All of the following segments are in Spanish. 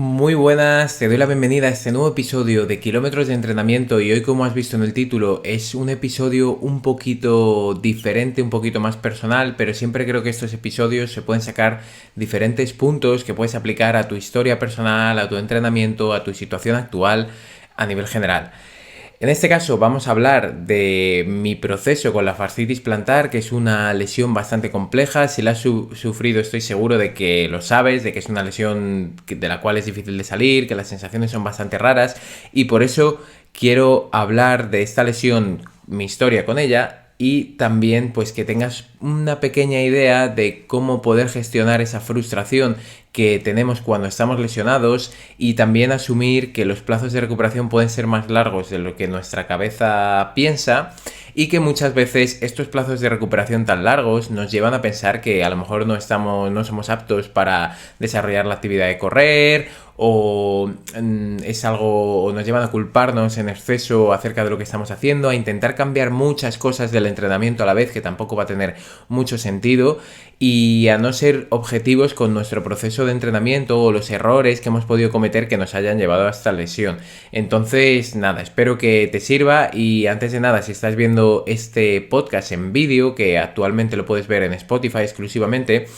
Muy buenas, te doy la bienvenida a este nuevo episodio de Kilómetros de Entrenamiento y hoy, como has visto en el título, es un episodio un poquito diferente, un poquito más personal, pero siempre creo que estos episodios se pueden sacar diferentes puntos que puedes aplicar a tu historia personal, a tu entrenamiento, a tu situación actual a nivel general. En este caso vamos a hablar de mi proceso con la fascitis plantar, que es una lesión bastante compleja. Si la has sufrido, estoy seguro de que lo sabes, de que es una lesión de la cual es difícil de salir, que las sensaciones son bastante raras y por eso quiero hablar de esta lesión, mi historia con ella, y también pues que tengas una pequeña idea de cómo poder gestionar esa frustración que tenemos cuando estamos lesionados y también asumir que los plazos de recuperación pueden ser más largos de lo que nuestra cabeza piensa y que muchas veces estos plazos de recuperación tan largos nos llevan a pensar que a lo mejor no somos aptos para desarrollar la actividad de correr o es algo, o nos llevan a culparnos en exceso acerca de lo que estamos haciendo, a intentar cambiar muchas cosas del entrenamiento a la vez, que tampoco va a tener mucho sentido, y a no ser objetivos con nuestro proceso de entrenamiento o los errores que hemos podido cometer que nos hayan llevado a esta lesión. Entonces, nada, espero que te sirva y antes de nada, si estás viendo este podcast en vídeo, que actualmente lo puedes ver en Spotify exclusivamente,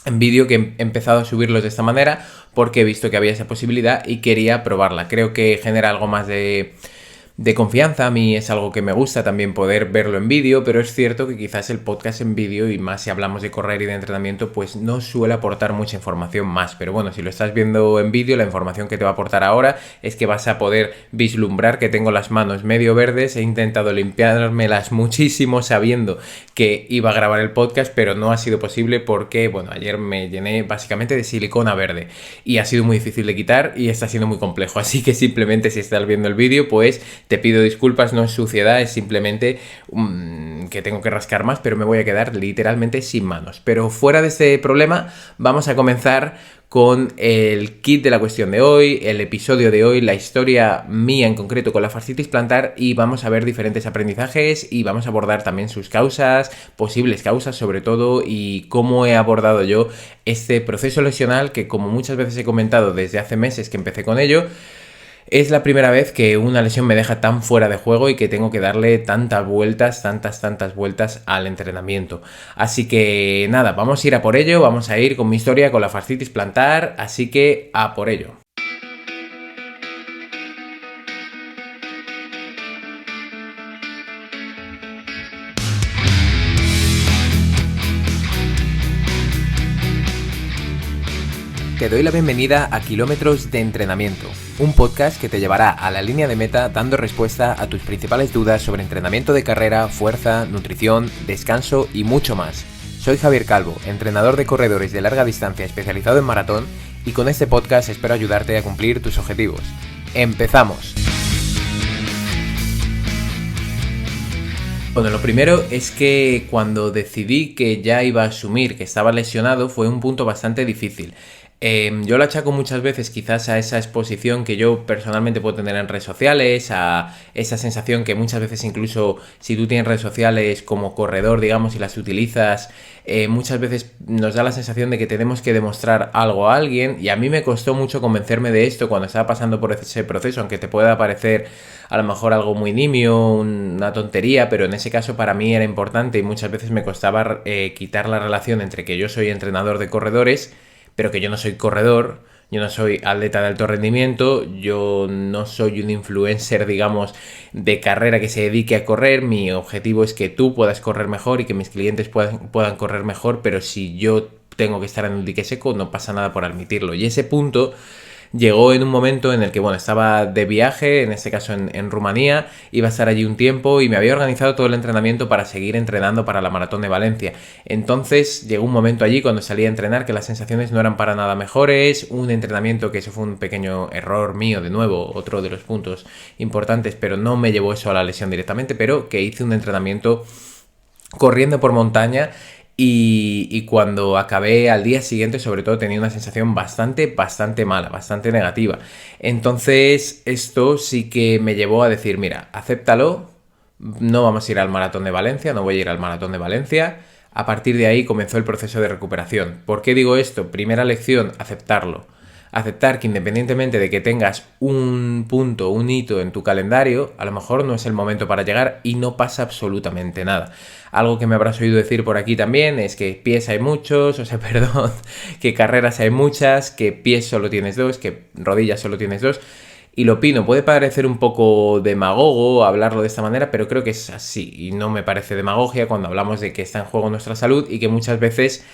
en vídeo, que he empezado a subirlos de esta manera porque he visto que había esa posibilidad y quería probarla. Creo que genera algo más de confianza. A mí es algo que me gusta también poder verlo en vídeo, pero es cierto que quizás el podcast en vídeo, y más si hablamos de correr y de entrenamiento, pues no suele aportar mucha información más. Pero bueno, si lo estás viendo en vídeo, la información que te va a aportar ahora es que vas a poder vislumbrar que tengo las manos medio verdes. He intentado limpiármelas muchísimo sabiendo que iba a grabar el podcast, pero no ha sido posible porque, bueno, ayer me llené básicamente de silicona verde y ha sido muy difícil de quitar y está siendo muy complejo. Así que simplemente, si estás viendo el vídeo, pues te pido disculpas, no es suciedad, es simplemente que tengo que rascar más, pero me voy a quedar literalmente sin manos. Pero fuera de este problema, vamos a comenzar con el kit de la cuestión de hoy, el episodio de hoy, la historia mía en concreto con la fascitis plantar, y vamos a ver diferentes aprendizajes y vamos a abordar también sus causas, posibles causas sobre todo, y cómo he abordado yo este proceso lesional que, como muchas veces he comentado desde hace meses que empecé con ello, es la primera vez que una lesión me deja tan fuera de juego y que tengo que darle tantas vueltas al entrenamiento. Así que nada, vamos a ir a por ello, vamos a ir con mi historia con la fascitis plantar, así que a por ello. Te doy la bienvenida a Kilómetros de Entrenamiento, un podcast que te llevará a la línea de meta dando respuesta a tus principales dudas sobre entrenamiento de carrera, fuerza, nutrición, descanso y mucho más. Soy Javier Calvo, entrenador de corredores de larga distancia especializado en maratón, y con este podcast espero ayudarte a cumplir tus objetivos. ¡Empezamos! Bueno, lo primero es que cuando decidí que ya iba a asumir que estaba lesionado fue un punto bastante difícil. Yo lo achaco muchas veces quizás a esa exposición que yo personalmente puedo tener en redes sociales, a esa sensación que muchas veces, incluso si tú tienes redes sociales como corredor, digamos, y las utilizas, muchas veces nos da la sensación de que tenemos que demostrar algo a alguien, y a mí me costó mucho convencerme de esto cuando estaba pasando por ese proceso, aunque te pueda parecer a lo mejor algo muy nimio, una tontería, pero en ese caso para mí era importante y muchas veces me costaba quitar la relación entre que yo soy entrenador de corredores, pero que yo no soy corredor, yo no soy atleta de alto rendimiento, yo no soy un influencer, digamos, de carrera que se dedique a correr. Mi objetivo es que tú puedas correr mejor y que mis clientes puedan correr mejor, pero si yo tengo que estar en un dique seco, no pasa nada por admitirlo. Y ese punto llegó en un momento en el que, bueno, estaba de viaje, en este caso en Rumanía, iba a estar allí un tiempo y me había organizado todo el entrenamiento para seguir entrenando para la Maratón de Valencia. Entonces llegó un momento allí cuando salí a entrenar que las sensaciones no eran para nada mejores, un entrenamiento que eso fue un pequeño error mío, de nuevo, otro de los puntos importantes, pero no me llevó eso a la lesión directamente, pero que hice un entrenamiento corriendo por montaña. Y cuando acabé al día siguiente, sobre todo, tenía una sensación bastante mala, bastante negativa. Entonces esto sí que me llevó a decir, mira, acéptalo, no vamos a ir al Maratón de Valencia, no voy a ir al Maratón de Valencia. A partir de ahí comenzó el proceso de recuperación. ¿Por qué digo esto? Primera lección, aceptarlo. Aceptar que independientemente de que tengas un punto, un hito en tu calendario, a lo mejor no es el momento para llegar y no pasa absolutamente nada. Algo que me habrás oído decir por aquí también es que pies hay muchos, perdón, que carreras hay muchas, que pies solo tienes dos, que rodillas solo tienes dos. Y lo opino, puede parecer un poco demagogo hablarlo de esta manera, pero creo que es así. Y no me parece demagogia cuando hablamos de que está en juego nuestra salud y que muchas veces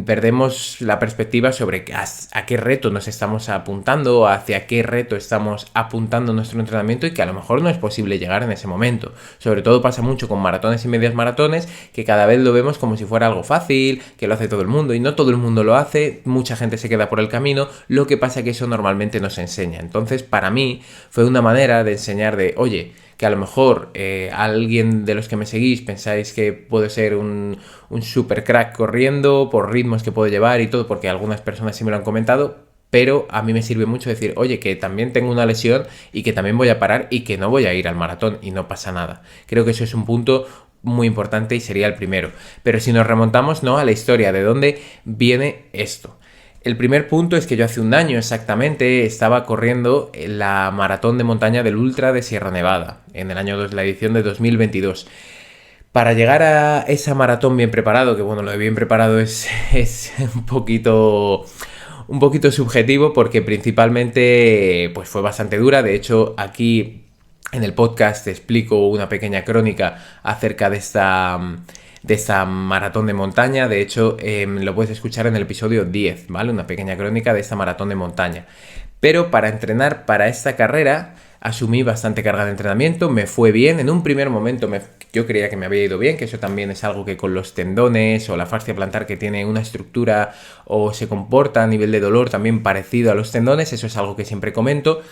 perdemos la perspectiva sobre a qué reto nos estamos apuntando, hacia qué reto estamos apuntando nuestro entrenamiento y que a lo mejor no es posible llegar en ese momento. Sobre todo pasa mucho con maratones y medias maratones, que cada vez lo vemos como si fuera algo fácil, que lo hace todo el mundo y no todo el mundo lo hace, mucha gente se queda por el camino, lo que pasa que eso normalmente no se enseña. Entonces, para mí fue una manera de enseñar de, oye, que a lo mejor alguien de los que me seguís pensáis que puedo ser un super crack corriendo por ritmos que puedo llevar y todo, porque algunas personas sí me lo han comentado, pero a mí me sirve mucho decir, oye, que también tengo una lesión y que también voy a parar y que no voy a ir al maratón y no pasa nada. Creo que eso es un punto muy importante y sería el primero. Pero si nos remontamos, ¿no?, a la historia de dónde viene esto. El primer punto es que yo hace un año exactamente estaba corriendo la maratón de montaña del Ultra de Sierra Nevada, en el año 2, la edición de 2022. Para llegar a esa maratón bien preparado, que bueno, lo de bien preparado es un poquito subjetivo porque principalmente pues fue bastante dura. De hecho, aquí en el podcast te explico una pequeña crónica acerca de esta maratón de montaña. De hecho, lo puedes escuchar en el episodio 10, ¿vale? Una pequeña crónica de esta maratón de montaña. Pero para entrenar para esta carrera asumí bastante carga de entrenamiento, me fue bien. En un primer momento yo creía que me había ido bien, que eso también es algo que con los tendones o la fascia plantar, que tiene una estructura o se comporta a nivel de dolor también parecido a los tendones, eso es algo que siempre comento.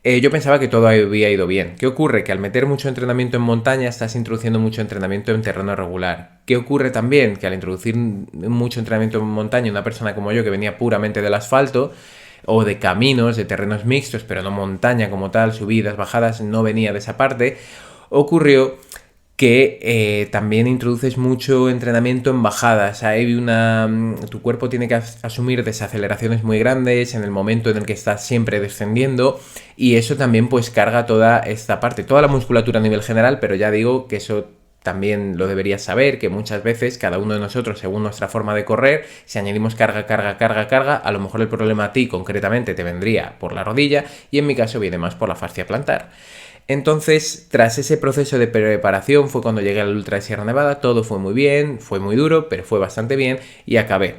Yo pensaba que todo había ido bien. ¿Qué ocurre? Que al meter mucho entrenamiento en montaña estás introduciendo mucho entrenamiento en terreno regular. ¿Qué ocurre también? Que al introducir mucho entrenamiento en montaña, una persona como yo que venía puramente del asfalto o de caminos, de terrenos mixtos, pero no montaña como tal, subidas, bajadas, no venía de esa parte, ocurrió que también introduces mucho entrenamiento en bajadas. Tu cuerpo tiene que asumir desaceleraciones muy grandes en el momento en el que estás siempre descendiendo y eso también pues carga toda esta parte, toda la musculatura a nivel general, pero ya digo que eso también lo deberías saber, que muchas veces cada uno de nosotros, según nuestra forma de correr, si añadimos carga, a lo mejor el problema a ti concretamente te vendría por la rodilla y en mi caso viene más por la fascia plantar. Entonces, tras ese proceso de preparación fue cuando llegué al Ultra de Sierra Nevada, todo fue muy bien, fue muy duro, pero fue bastante bien y acabé.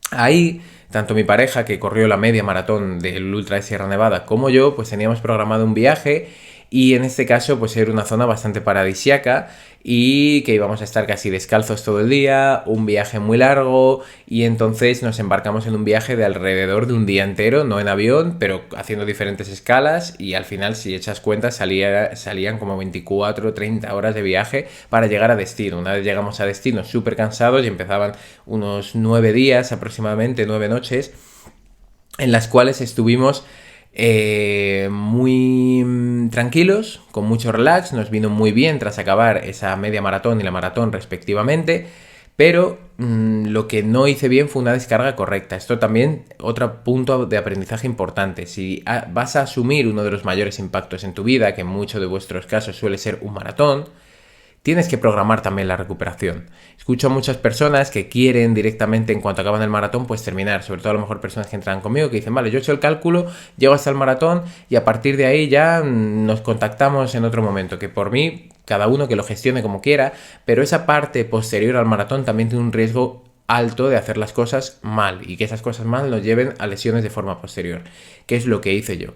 Ahí, tanto mi pareja, que corrió la media maratón del Ultra de Sierra Nevada, como yo, pues teníamos programado un viaje y en este caso pues era una zona bastante paradisíaca y que íbamos a estar casi descalzos todo el día, un viaje muy largo y entonces nos embarcamos en un viaje de alrededor de un día entero, no en avión, pero haciendo diferentes escalas y al final, si echas cuentas, salían como 24 30 horas de viaje para llegar a destino. Una vez llegamos a destino súper cansados y empezaban unos 9 días aproximadamente, 9 noches, en las cuales estuvimos muy tranquilos, con mucho relax, nos vino muy bien tras acabar esa media maratón y la maratón respectivamente, pero lo que no hice bien fue una descarga correcta. Esto también, otro punto de aprendizaje importante. Si vas a asumir uno de los mayores impactos en tu vida, que en muchos de vuestros casos suele ser un maratón, tienes que programar también la recuperación. Escucho a muchas personas que quieren directamente, en cuanto acaban el maratón, pues terminar. Sobre todo a lo mejor personas que entran conmigo que dicen, vale, yo he hecho el cálculo, llego hasta el maratón y a partir de ahí ya nos contactamos en otro momento. Que por mí, cada uno que lo gestione como quiera, pero esa parte posterior al maratón también tiene un riesgo alto de hacer las cosas mal y que esas cosas mal nos lleven a lesiones de forma posterior, que es lo que hice yo.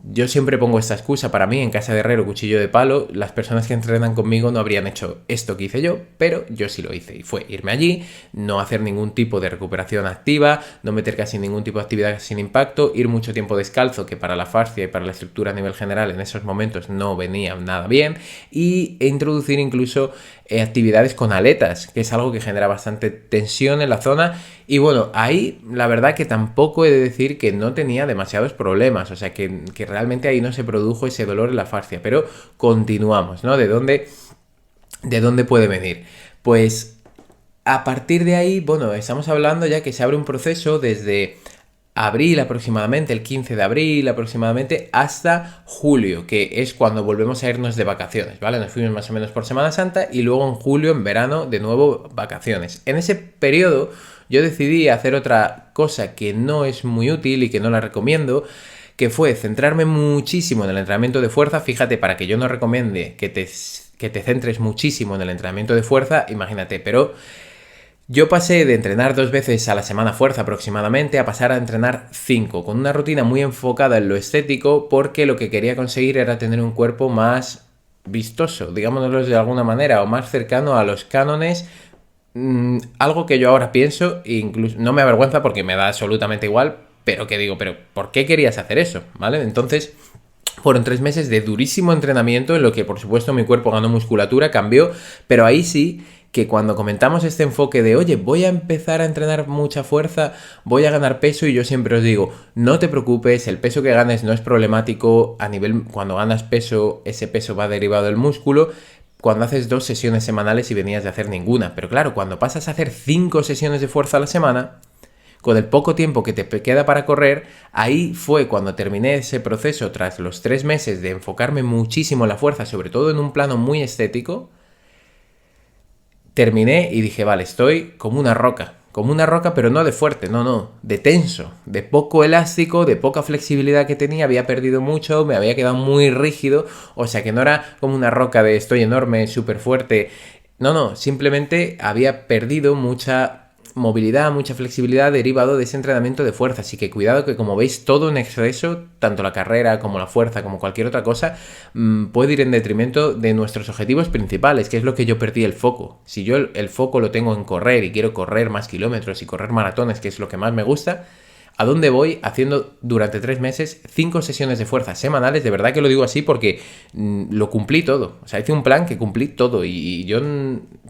Yo siempre pongo esta excusa para mí, en casa de herrero, cuchillo de palo. Las personas que entrenan conmigo no habrían hecho esto que hice yo, pero yo sí lo hice y fue irme allí, no hacer ningún tipo de recuperación activa, no meter casi ningún tipo de actividad sin impacto, ir mucho tiempo descalzo, que para la fascia y para la estructura a nivel general en esos momentos no venía nada bien, e introducir incluso actividades con aletas, que es algo que genera bastante tensión en la zona. Y bueno, ahí la verdad que tampoco he de decir que no tenía demasiados problemas, o sea que realmente ahí no se produjo ese dolor en la fascia, pero continuamos, ¿no? ¿De dónde puede venir? Pues a partir de ahí, bueno, estamos hablando ya que se abre un proceso desde abril aproximadamente, el 15 de abril aproximadamente, hasta julio, que es cuando volvemos a irnos de vacaciones, ¿vale? Nos fuimos más o menos por Semana Santa y luego en julio, en verano, de nuevo vacaciones. En ese periodo yo decidí hacer otra cosa que no es muy útil y que no la recomiendo, que fue centrarme muchísimo en el entrenamiento de fuerza. Fíjate, para que yo no recomiende que te centres muchísimo en el entrenamiento de fuerza, imagínate, pero yo pasé de entrenar 2 veces a la semana fuerza aproximadamente a pasar a entrenar 5, con una rutina muy enfocada en lo estético, porque lo que quería conseguir era tener un cuerpo más vistoso, digámoslo de alguna manera, o más cercano a los cánones. Algo que yo ahora pienso, e incluso no me avergüenza porque me da absolutamente igual, pero que digo, pero ¿por qué querías hacer eso? ¿Vale? Entonces fueron 3 meses de durísimo entrenamiento en lo que por supuesto mi cuerpo ganó musculatura, cambió, pero ahí sí que cuando comentamos este enfoque de, oye, voy a empezar a entrenar mucha fuerza, voy a ganar peso, y yo siempre os digo, no te preocupes, el peso que ganes no es problemático. A nivel, cuando ganas peso, ese peso va derivado del músculo. Cuando haces 2 sesiones semanales y venías de hacer ninguna, pero claro, cuando pasas a hacer 5 sesiones de fuerza a la semana, con el poco tiempo que te queda para correr, ahí fue cuando terminé ese proceso tras los 3 meses de enfocarme muchísimo en la fuerza, sobre todo en un plano muy estético. Terminé y dije, vale, estoy como una roca, pero no de fuerte, no, de tenso, de poco elástico, de poca flexibilidad que tenía, había perdido mucho, me había quedado muy rígido, o sea que no era como una roca de estoy enorme, súper fuerte, no, simplemente había perdido mucha movilidad, mucha flexibilidad derivado de ese entrenamiento de fuerza. Así que cuidado, que como veis, todo en exceso, tanto la carrera como la fuerza como cualquier otra cosa, puede ir en detrimento de nuestros objetivos principales, que es lo que yo perdí el foco. Si yo el foco lo tengo en correr y quiero correr más kilómetros y correr maratones, que es lo que más me gusta, ¿a dónde voy? Haciendo durante 3 meses 5 sesiones de fuerza semanales. De verdad que lo digo así porque lo cumplí todo. O sea, hice un plan que cumplí todo, y yo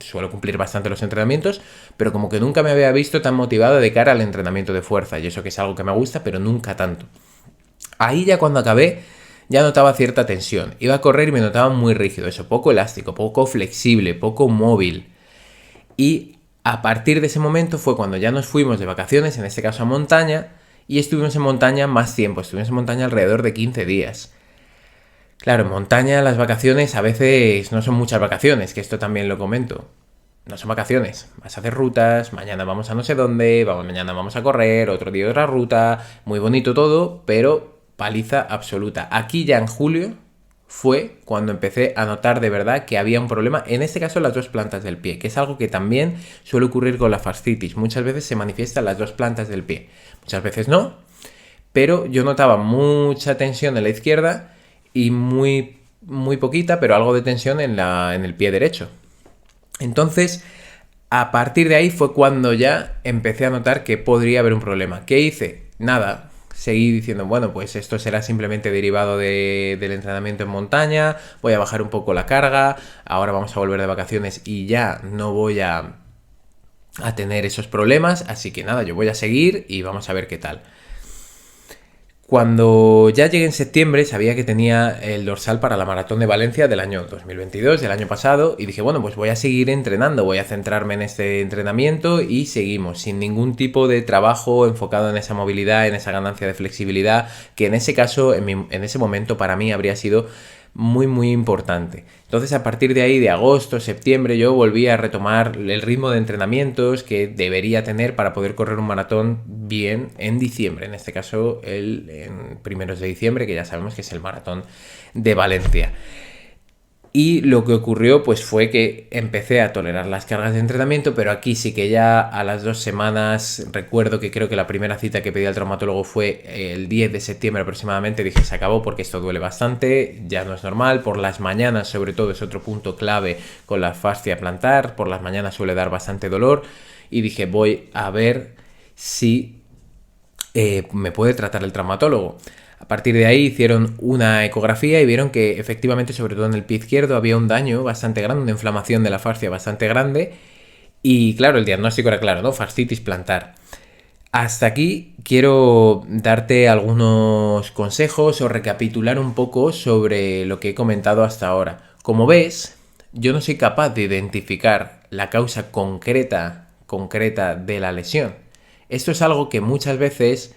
suelo cumplir bastante los entrenamientos, pero como que nunca me había visto tan motivado de cara al entrenamiento de fuerza, y eso que es algo que me gusta, pero nunca tanto. Ahí ya cuando acabé, ya notaba cierta tensión. Iba a correr y me notaba muy rígido, eso, poco elástico, poco flexible, poco móvil. Y a partir de ese momento fue cuando ya nos fuimos de vacaciones, en este caso a montaña, y estuvimos en montaña más tiempo. Estuvimos en montaña alrededor de 15 días. Claro, en montaña las vacaciones a veces no son muchas vacaciones, que esto también lo comento. No son vacaciones, vas a hacer rutas, mañana vamos a no sé dónde, mañana vamos a correr, otro día otra ruta, muy bonito todo, pero paliza absoluta. Aquí ya en julio fue cuando empecé a notar de verdad que había un problema, en este caso en las 2 plantas del pie, que es algo que también suele ocurrir con la fascitis. Muchas veces se manifiesta en las 2 plantas del pie, muchas veces no, pero yo notaba mucha tensión en la izquierda y muy poquita, pero algo de tensión en el pie derecho. Entonces, a partir de ahí fue cuando ya empecé a notar que podría haber un problema. ¿Qué hice? Nada. Seguí diciendo, bueno, pues esto será simplemente derivado del entrenamiento en montaña, voy a bajar un poco la carga, ahora vamos a volver de vacaciones y ya no voy a tener esos problemas, así que nada, yo voy a seguir y vamos a ver qué tal. Cuando ya llegué en septiembre sabía que tenía el dorsal para la Maratón de Valencia del año 2022, del año pasado, y dije, bueno, pues voy a seguir entrenando, voy a centrarme en este entrenamiento, y seguimos, sin ningún tipo de trabajo enfocado en esa movilidad, en esa ganancia de flexibilidad, que en ese caso, en ese momento para mí habría sido muy importante. Entonces, a partir de ahí, de agosto, septiembre, yo volví a retomar el ritmo de entrenamientos que debería tener para poder correr un maratón bien en diciembre, en este caso en primeros de diciembre, que ya sabemos que es el Maratón de Valencia. Y lo que ocurrió pues fue que empecé a tolerar las cargas de entrenamiento, pero aquí sí que ya a las 2 semanas, recuerdo que creo que la primera cita que pedí al traumatólogo fue el 10 de septiembre aproximadamente, dije se acabó porque esto duele bastante, ya no es normal. Por las mañanas sobre todo es otro punto clave con la fascia plantar, por las mañanas suele dar bastante dolor, y dije voy a ver si me puede tratar el traumatólogo. A partir de ahí hicieron una ecografía y vieron que efectivamente, sobre todo en el pie izquierdo, había un daño bastante grande, una inflamación de la fascia bastante grande. Y claro, el diagnóstico era claro, ¿no? Fascitis plantar. Hasta aquí quiero darte algunos consejos o recapitular un poco sobre lo que he comentado hasta ahora. Como ves, yo no soy capaz de identificar la causa concreta de la lesión. Esto es algo que muchas veces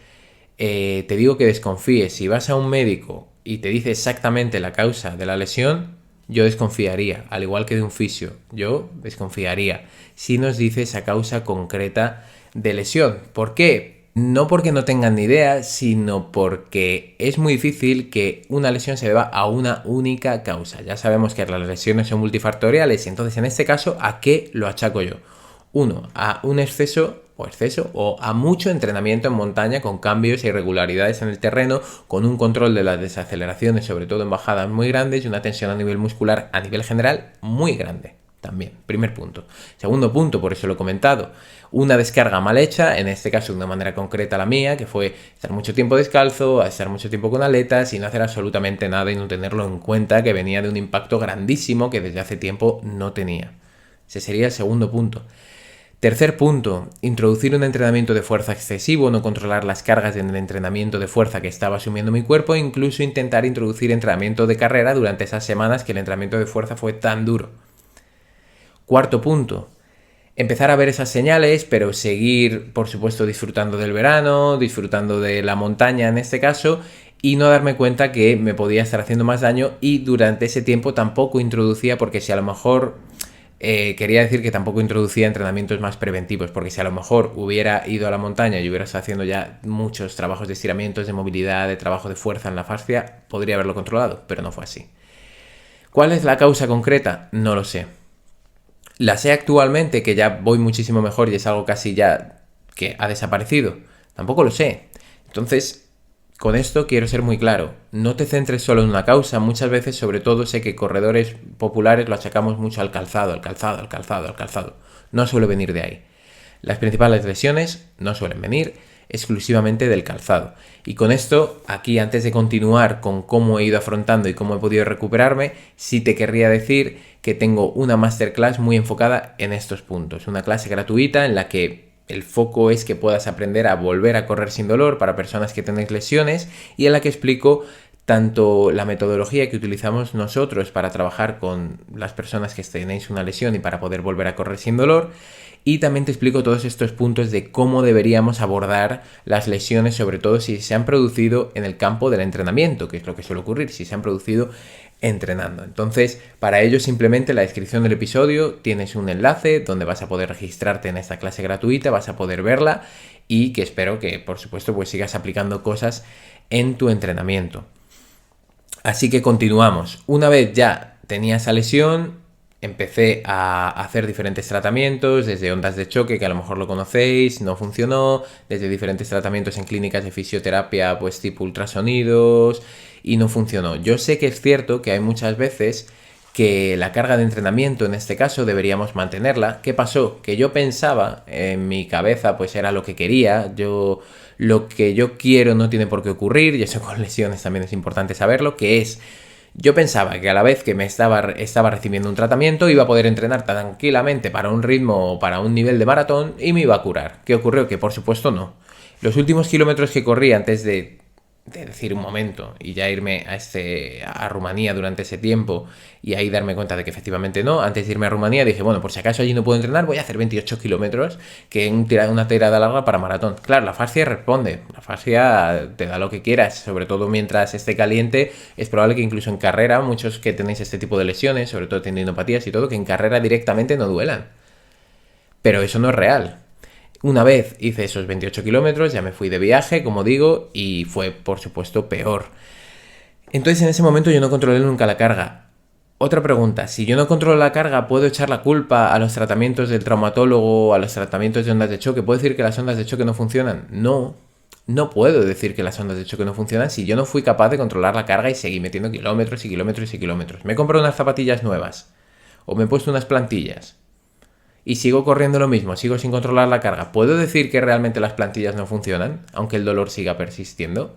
te digo que desconfíes. Si vas a un médico y te dice exactamente la causa de la lesión, yo desconfiaría, al igual que de un fisio, yo desconfiaría si nos dice esa causa concreta de lesión. ¿Por qué? No porque no tengan ni idea, sino porque es muy difícil que una lesión se deba a una única causa. Ya sabemos que las lesiones son multifactoriales y entonces en este caso, ¿a qué lo achaco yo? Uno, a un exceso o a mucho entrenamiento en montaña con cambios e irregularidades en el terreno, con un control de las desaceleraciones, sobre todo en bajadas muy grandes, y una tensión a nivel muscular a nivel general muy grande. También, primer punto. Segundo punto, por eso lo he comentado, una descarga mal hecha, en este caso de una manera concreta la mía, que fue estar mucho tiempo descalzo, estar mucho tiempo con aletas y no hacer absolutamente nada y no tenerlo en cuenta, que venía de un impacto grandísimo que desde hace tiempo no tenía. Ese sería el segundo punto. Tercer punto, introducir un entrenamiento de fuerza excesivo, no controlar las cargas en el entrenamiento de fuerza que estaba asumiendo mi cuerpo e incluso intentar introducir entrenamiento de carrera durante esas semanas que el entrenamiento de fuerza fue tan duro. Cuarto punto, empezar a ver esas señales, pero seguir, por supuesto, disfrutando del verano, disfrutando de la montaña en este caso, y no darme cuenta que me podía estar haciendo más daño y durante ese tiempo tampoco introducía, porque si a lo mejor... quería decir que tampoco introducía entrenamientos más preventivos, porque si a lo mejor hubiera ido a la montaña y hubiera estado haciendo ya muchos trabajos de estiramientos, de movilidad, de trabajo de fuerza en la fascia, podría haberlo controlado, pero no fue así. ¿Cuál es la causa concreta? No lo sé. La sé actualmente, que ya voy muchísimo mejor y es algo casi ya que ha desaparecido. Tampoco lo sé. Entonces, con esto quiero ser muy claro, no te centres solo en una causa, muchas veces, sobre todo sé que corredores populares lo achacamos mucho al calzado. No suele venir de ahí. Las principales lesiones no suelen venir exclusivamente del calzado. Y con esto, aquí antes de continuar con cómo he ido afrontando y cómo he podido recuperarme, sí te querría decir que tengo una masterclass muy enfocada en estos puntos. Una clase gratuita en la que el foco es que puedas aprender a volver a correr sin dolor para personas que tenéis lesiones y en la que explico tanto la metodología que utilizamos nosotros para trabajar con las personas que tenéis una lesión y para poder volver a correr sin dolor, y también te explico todos estos puntos de cómo deberíamos abordar las lesiones, sobre todo si se han producido en el campo del entrenamiento, que es lo que suele ocurrir, si se han producido entrenando. Entonces, para ello simplemente en la descripción del episodio tienes un enlace donde vas a poder registrarte en esta clase gratuita, vas a poder verla y que espero que, por supuesto, pues sigas aplicando cosas en tu entrenamiento. Así que continuamos. Una vez ya tenía esa lesión, empecé a hacer diferentes tratamientos, desde ondas de choque, que a lo mejor lo conocéis, no funcionó, desde diferentes tratamientos en clínicas de fisioterapia, pues tipo ultrasonidos, y no funcionó. Yo sé que es cierto que hay muchas veces que la carga de entrenamiento, en este caso, deberíamos mantenerla. ¿Qué pasó? Que yo pensaba, en mi cabeza, pues era lo que quería, lo que yo quiero no tiene por qué ocurrir, y eso con lesiones también es importante saberlo, que es... Yo pensaba que a la vez que me estaba recibiendo un tratamiento iba a poder entrenar tranquilamente para un ritmo o para un nivel de maratón y me iba a curar. ¿Qué ocurrió? Que por supuesto no. Los últimos kilómetros que corrí antes de decir un momento y ya irme a Rumanía durante ese tiempo y ahí darme cuenta de que efectivamente no, antes de irme a Rumanía dije, bueno, por si acaso allí no puedo entrenar, voy a hacer 28 kilómetros, que es una tirada larga para maratón. Claro, la fascia responde, la fascia te da lo que quieras, sobre todo mientras esté caliente. Es probable que incluso en carrera, muchos que tenéis este tipo de lesiones, sobre todo tendinopatías y todo, que en carrera directamente no duelan. Pero eso no es real. Una vez hice esos 28 kilómetros, ya me fui de viaje, como digo, y fue, por supuesto, peor. Entonces, en ese momento yo no controlé nunca la carga. Otra pregunta, si yo no controlo la carga, ¿puedo echar la culpa a los tratamientos del traumatólogo, a los tratamientos de ondas de choque? ¿Puedo decir que las ondas de choque no funcionan? No, no puedo decir que las ondas de choque no funcionan si yo no fui capaz de controlar la carga y seguí metiendo kilómetros y kilómetros y kilómetros. Me he comprado unas zapatillas nuevas, o me he puesto unas plantillas, y sigo corriendo lo mismo, sigo sin controlar la carga. ¿Puedo decir que realmente las plantillas no funcionan, aunque el dolor siga persistiendo?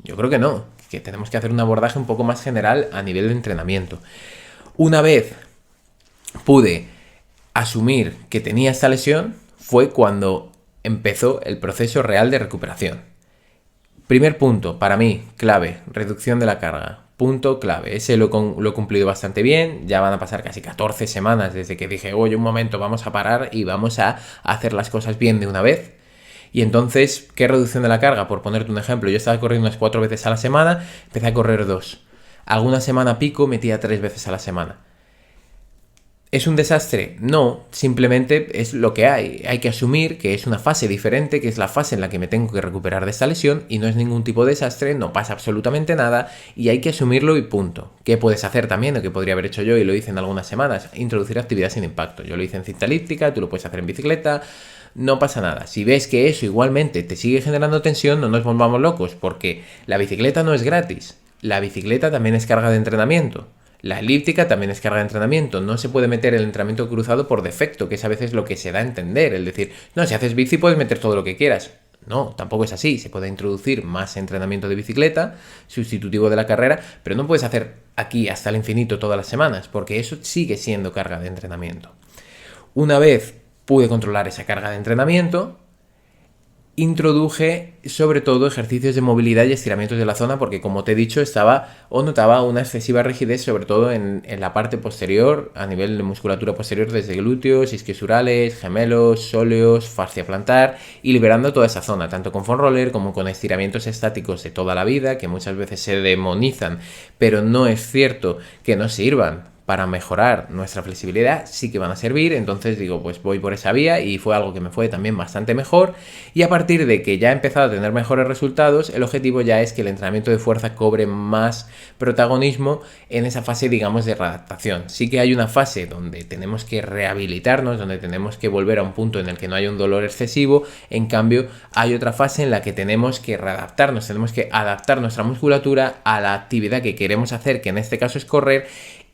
Yo creo que no, que tenemos que hacer un abordaje un poco más general a nivel de entrenamiento. Una vez pude asumir que tenía esta lesión, fue cuando empezó el proceso real de recuperación. Primer punto, para mí, clave, reducción de la carga. Punto clave, ese lo he cumplido bastante bien, ya van a pasar casi 14 semanas desde que dije, oye, un momento, vamos a parar y vamos a hacer las cosas bien de una vez. Y entonces, ¿qué reducción de la carga? Por ponerte un ejemplo, yo estaba corriendo unas 4 veces a la semana, empecé a correr 2. Alguna semana pico metía 3 veces a la semana. ¿Es un desastre? No, simplemente es lo que hay. Hay que asumir que es una fase diferente, que es la fase en la que me tengo que recuperar de esta lesión y no es ningún tipo de desastre, no pasa absolutamente nada y hay que asumirlo y punto. ¿Qué puedes hacer también? O que podría haber hecho yo y lo hice en algunas semanas, introducir actividad sin impacto. Yo lo hice en cinta elíptica, tú lo puedes hacer en bicicleta, no pasa nada. Si ves que eso igualmente te sigue generando tensión, no nos volvamos locos, porque la bicicleta no es gratis. La bicicleta también es carga de entrenamiento. La elíptica también es carga de entrenamiento. No se puede meter el entrenamiento cruzado por defecto, que es a veces lo que se da a entender. Es decir, no, si haces bici puedes meter todo lo que quieras. No, tampoco es así. Se puede introducir más entrenamiento de bicicleta, sustitutivo de la carrera, pero no puedes hacer aquí hasta el infinito todas las semanas, porque eso sigue siendo carga de entrenamiento. Una vez pude controlar esa carga de entrenamiento, introduje sobre todo ejercicios de movilidad y estiramientos de la zona porque, como te he dicho, notaba una excesiva rigidez, sobre todo en la parte posterior, a nivel de musculatura posterior, desde glúteos, isquiosurales, gemelos, sóleos, fascia plantar, y liberando toda esa zona, tanto con foam roller como con estiramientos estáticos de toda la vida, que muchas veces se demonizan, pero no es cierto que no sirvan para mejorar nuestra flexibilidad, sí que van a servir. Entonces digo, pues voy por esa vía y fue algo que me fue también bastante mejor, y a partir de que ya he empezado a tener mejores resultados, el objetivo ya es que el entrenamiento de fuerza cobre más protagonismo en esa fase, digamos, de readaptación. Sí que hay una fase donde tenemos que rehabilitarnos, donde tenemos que volver a un punto en el que no haya un dolor excesivo. En cambio, hay otra fase en la que tenemos que readaptarnos, tenemos que adaptar nuestra musculatura a la actividad que queremos hacer, que en este caso es correr.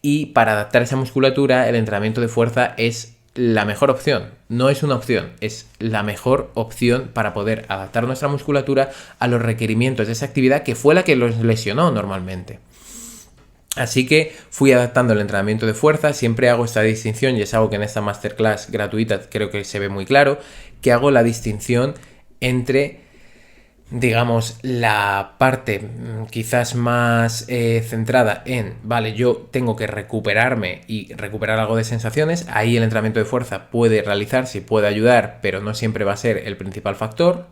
Y para adaptar esa musculatura, el entrenamiento de fuerza es la mejor opción. No es una opción, es la mejor opción para poder adaptar nuestra musculatura a los requerimientos de esa actividad que fue la que los lesionó normalmente. Así que fui adaptando el entrenamiento de fuerza. Siempre hago esta distinción, y es algo que en esta masterclass gratuita creo que se ve muy claro, que hago la distinción entre, digamos, la parte quizás más centrada en, vale, yo tengo que recuperarme y recuperar algo de sensaciones. Ahí el entrenamiento de fuerza puede realizarse, puede ayudar, pero no siempre va a ser el principal factor.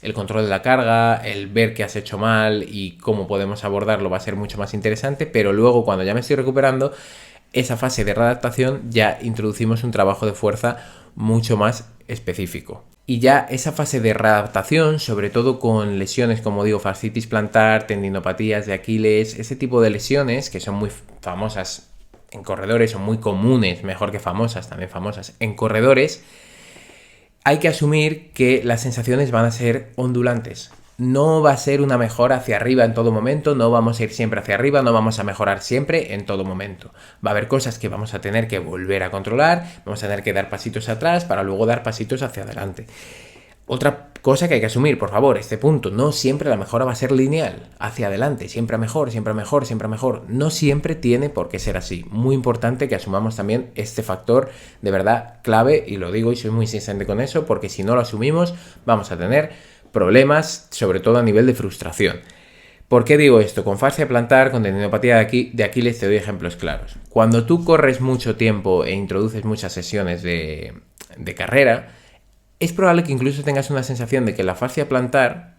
El control de la carga, el ver qué has hecho mal y cómo podemos abordarlo va a ser mucho más interesante, pero luego, cuando ya me estoy recuperando, esa fase de readaptación, ya introducimos un trabajo de fuerza mucho más específico. Y ya esa fase de readaptación, sobre todo con lesiones como digo, fascitis plantar, tendinopatías de Aquiles, ese tipo de lesiones que son muy famosas en corredores, son muy comunes, mejor que famosas, también famosas en corredores, hay que asumir que las sensaciones van a ser ondulantes. No va a ser una mejora hacia arriba en todo momento, no vamos a ir siempre hacia arriba, no vamos a mejorar siempre en todo momento. Va a haber cosas que vamos a tener que volver a controlar, vamos a tener que dar pasitos atrás para luego dar pasitos hacia adelante. Otra cosa que hay que asumir, por favor, este punto, no siempre la mejora va a ser lineal, hacia adelante, siempre mejor, siempre mejor, siempre mejor. No siempre tiene por qué ser así. Muy importante que asumamos también este factor de verdad clave, y lo digo y soy muy insistente con eso, porque si no lo asumimos vamos a tener problemas, sobre todo a nivel de frustración. ¿Por qué digo esto? Con fascia plantar, con tendinopatía de Aquiles te doy ejemplos claros. Cuando tú corres mucho tiempo e introduces muchas sesiones de carrera, es probable que incluso tengas una sensación de que la fascia plantar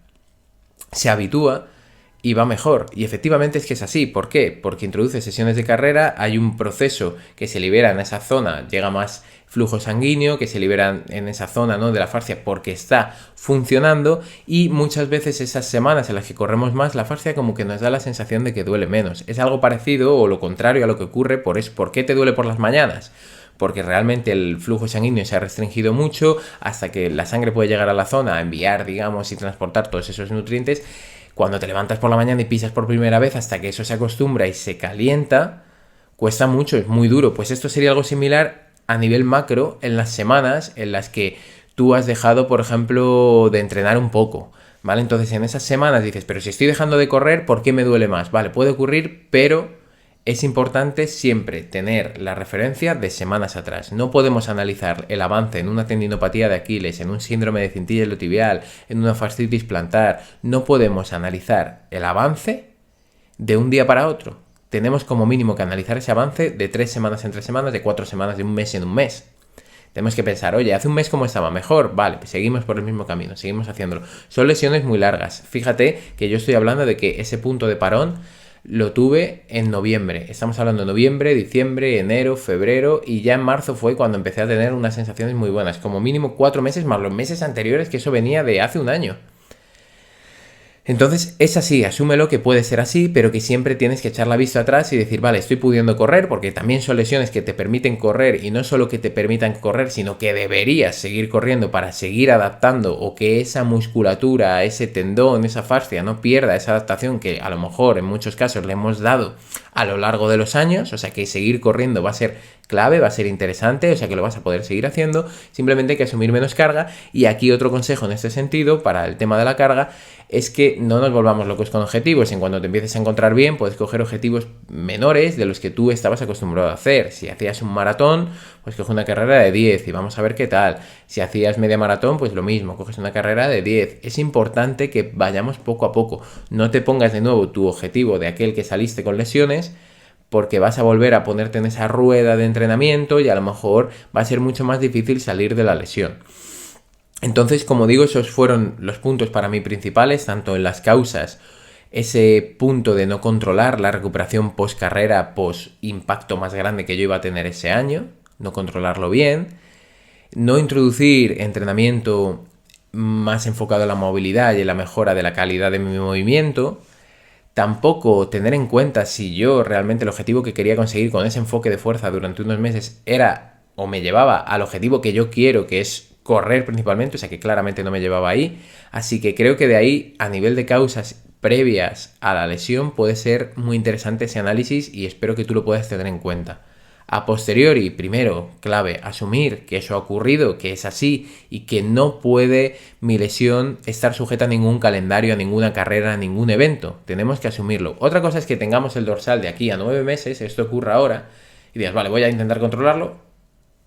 se habitúa y va mejor. Y efectivamente es que es así. ¿Por qué? Porque introduces sesiones de carrera, hay un proceso que se libera en esa zona, llega más flujo sanguíneo que se libera en esa zona, ¿no?, de la fascia, porque está funcionando, y muchas veces esas semanas en las que corremos más, la fascia como que nos da la sensación de que duele menos. Es algo parecido o lo contrario a lo que ocurre ¿por qué te duele por las mañanas? Porque realmente el flujo sanguíneo se ha restringido mucho hasta que la sangre puede llegar a la zona a enviar, digamos, y transportar todos esos nutrientes. Cuando te levantas por la mañana y pisas por primera vez, hasta que eso se acostumbra y se calienta, cuesta mucho, es muy duro. Pues esto sería algo similar a nivel macro en las semanas en las que tú has dejado, por ejemplo, de entrenar un poco, ¿vale? Entonces en esas semanas dices, pero si estoy dejando de correr, ¿por qué me duele más? Vale, puede ocurrir, pero es importante siempre tener la referencia de semanas atrás. No podemos analizar el avance en una tendinopatía de Aquiles, en un síndrome de cintilla iliotibial, en una fascitis plantar. No podemos analizar el avance de un día para otro. Tenemos como mínimo que analizar ese avance de 3 semanas en 3 semanas, de 4 semanas, de un mes en un mes. Tenemos que pensar, oye, hace un mes cómo estaba, mejor, vale, pues seguimos por el mismo camino, seguimos haciéndolo. Son lesiones muy largas. Fíjate que yo estoy hablando de que ese punto de parón lo tuve en noviembre. Estamos hablando de noviembre, diciembre, enero, febrero, y ya en marzo fue cuando empecé a tener unas sensaciones muy buenas. Como mínimo 4 meses más los meses anteriores, que eso venía de hace un año. Entonces es así, asúmelo que puede ser así, pero que siempre tienes que echar la vista atrás y decir, vale, estoy pudiendo correr, porque también son lesiones que te permiten correr, y no solo que te permitan correr, sino que deberías seguir corriendo para seguir adaptando, o que esa musculatura, ese tendón, esa fascia no pierda esa adaptación que a lo mejor en muchos casos le hemos dado a lo largo de los años. O sea que seguir corriendo va a ser clave, va a ser interesante, o sea que lo vas a poder seguir haciendo, simplemente hay que asumir menos carga. Y aquí otro consejo en este sentido para el tema de la carga es que no nos volvamos locos con objetivos. En cuanto te empieces a encontrar bien, puedes coger objetivos menores de los que tú estabas acostumbrado a hacer. Si hacías un maratón, pues coge una carrera de 10 y vamos a ver qué tal. Si hacías media maratón, pues lo mismo, coges una carrera de 10. Es importante que vayamos poco a poco. No te pongas de nuevo tu objetivo de aquel que saliste con lesiones, porque vas a volver a ponerte en esa rueda de entrenamiento y a lo mejor va a ser mucho más difícil salir de la lesión. Entonces, como digo, esos fueron los puntos para mí principales, tanto en las causas, ese punto de no controlar la recuperación post carrera, post impacto más grande que yo iba a tener ese año, no controlarlo bien, no introducir entrenamiento más enfocado en la movilidad y en la mejora de la calidad de mi movimiento. Tampoco tener en cuenta si yo realmente el objetivo que quería conseguir con ese enfoque de fuerza durante unos meses era o me llevaba al objetivo que yo quiero, que es correr principalmente, o sea que claramente no me llevaba ahí. Así que creo que de ahí, a nivel de causas previas a la lesión, puede ser muy interesante ese análisis y espero que tú lo puedas tener en cuenta. A posteriori, primero, clave, asumir que eso ha ocurrido, que es así y que no puede mi lesión estar sujeta a ningún calendario, a ninguna carrera, a ningún evento. Tenemos que asumirlo. Otra cosa es que tengamos el dorsal de aquí a 9 meses, esto ocurra ahora, y digas, vale, voy a intentar controlarlo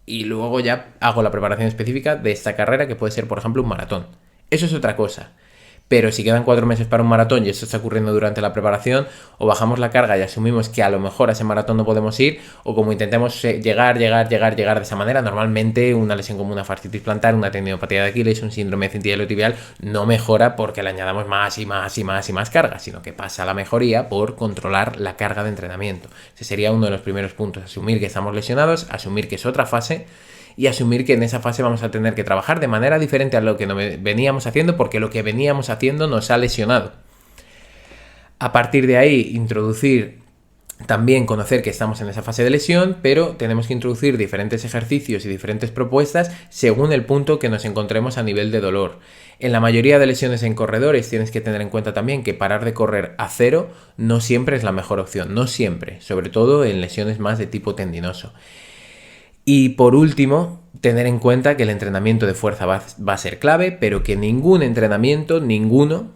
y luego ya hago la preparación específica de esta carrera que puede ser, por ejemplo, un maratón. Eso es otra cosa. Pero si quedan 4 meses para un maratón y esto está ocurriendo durante la preparación, o bajamos la carga y asumimos que a lo mejor a ese maratón no podemos ir, o como intentemos llegar de esa manera, normalmente una lesión como una fascitis plantar, una tendinopatía de Aquiles, un síndrome de cintura iliotibial no mejora porque le añadamos más y más carga, sino que pasa la mejoría por controlar la carga de entrenamiento. Ese sería uno de los primeros puntos, asumir que estamos lesionados, asumir que es otra fase, y asumir que en esa fase vamos a tener que trabajar de manera diferente a lo que veníamos haciendo, porque lo que veníamos haciendo nos ha lesionado. A partir de ahí, introducir también, conocer que estamos en esa fase de lesión, pero tenemos que introducir diferentes ejercicios y diferentes propuestas según el punto que nos encontremos a nivel de dolor. En la mayoría de lesiones en corredores tienes que tener en cuenta también que parar de correr a cero no siempre es la mejor opción, no siempre, sobre todo en lesiones más de tipo tendinoso. Y por último, tener en cuenta que el entrenamiento de fuerza va a ser clave, pero que ningún entrenamiento, ninguno,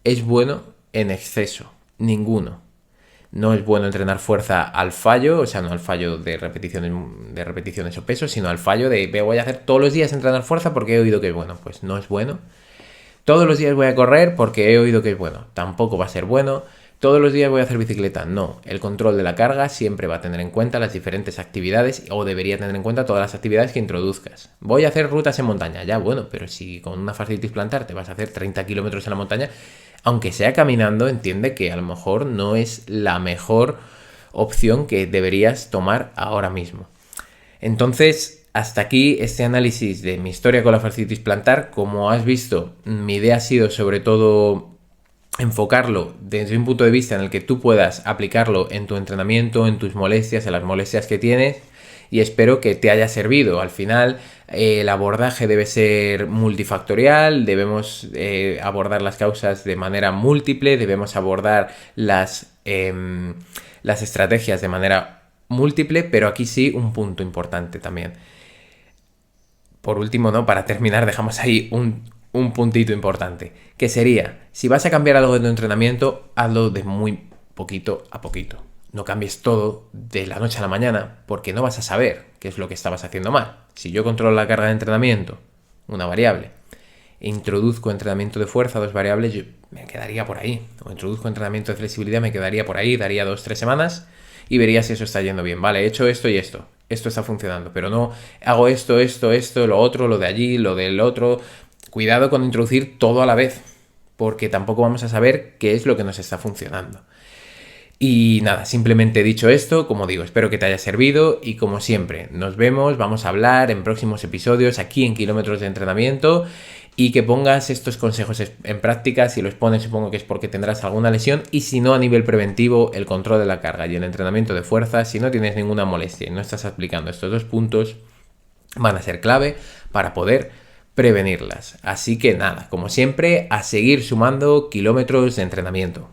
es bueno en exceso. Ninguno. No es bueno entrenar fuerza al fallo, o sea, no al fallo de repeticiones o pesos, sino al fallo de voy a hacer todos los días entrenar fuerza porque he oído que es bueno. Pues no es bueno. Todos los días voy a correr porque he oído que es bueno. Tampoco va a ser bueno. Todos los días voy a hacer bicicleta. No, el control de la carga siempre va a tener en cuenta las diferentes actividades, o debería tener en cuenta todas las actividades que introduzcas. Voy a hacer rutas en montaña, ya bueno, pero si con una fascitis plantar te vas a hacer 30 kilómetros en la montaña, aunque sea caminando, entiende que a lo mejor no es la mejor opción que deberías tomar ahora mismo. Entonces, hasta aquí este análisis de mi historia con la fascitis plantar. Como has visto, mi idea ha sido sobre todo enfocarlo desde un punto de vista en el que tú puedas aplicarlo en tu entrenamiento, en tus molestias, en las molestias que tienes, y espero que te haya servido. Al final, el abordaje debe ser multifactorial, debemos abordar las causas de manera múltiple, debemos abordar las estrategias de manera múltiple, pero aquí sí un punto importante también. Por último, ¿no? Para terminar, dejamos ahí un puntito importante, que sería, si vas a cambiar algo de tu entrenamiento, hazlo de muy poquito a poquito. No cambies todo de la noche a la mañana, porque no vas a saber qué es lo que estabas haciendo mal. Si yo controlo la carga de entrenamiento, una variable, e introduzco entrenamiento de fuerza, 2 variables, yo me quedaría por ahí. O introduzco entrenamiento de flexibilidad, me quedaría por ahí, daría 2-3 semanas y vería si eso está yendo bien. Vale, he hecho esto y esto. esto está funcionando, pero no hago esto, lo otro, lo de allí, lo del otro. Cuidado con introducir todo a la vez, porque tampoco vamos a saber qué es lo que nos está funcionando. Y nada, simplemente dicho esto, como digo, espero que te haya servido y como siempre, nos vemos, vamos a hablar en próximos episodios aquí en Kilómetros de Entrenamiento y que pongas estos consejos en práctica. Si los pones, supongo que es porque tendrás alguna lesión, y si no, a nivel preventivo, el control de la carga y el entrenamiento de fuerza, si no tienes ninguna molestia y no estás aplicando estos 2 puntos, van a ser clave para poder prevenirlas. Así que nada, como siempre, a seguir sumando kilómetros de entrenamiento.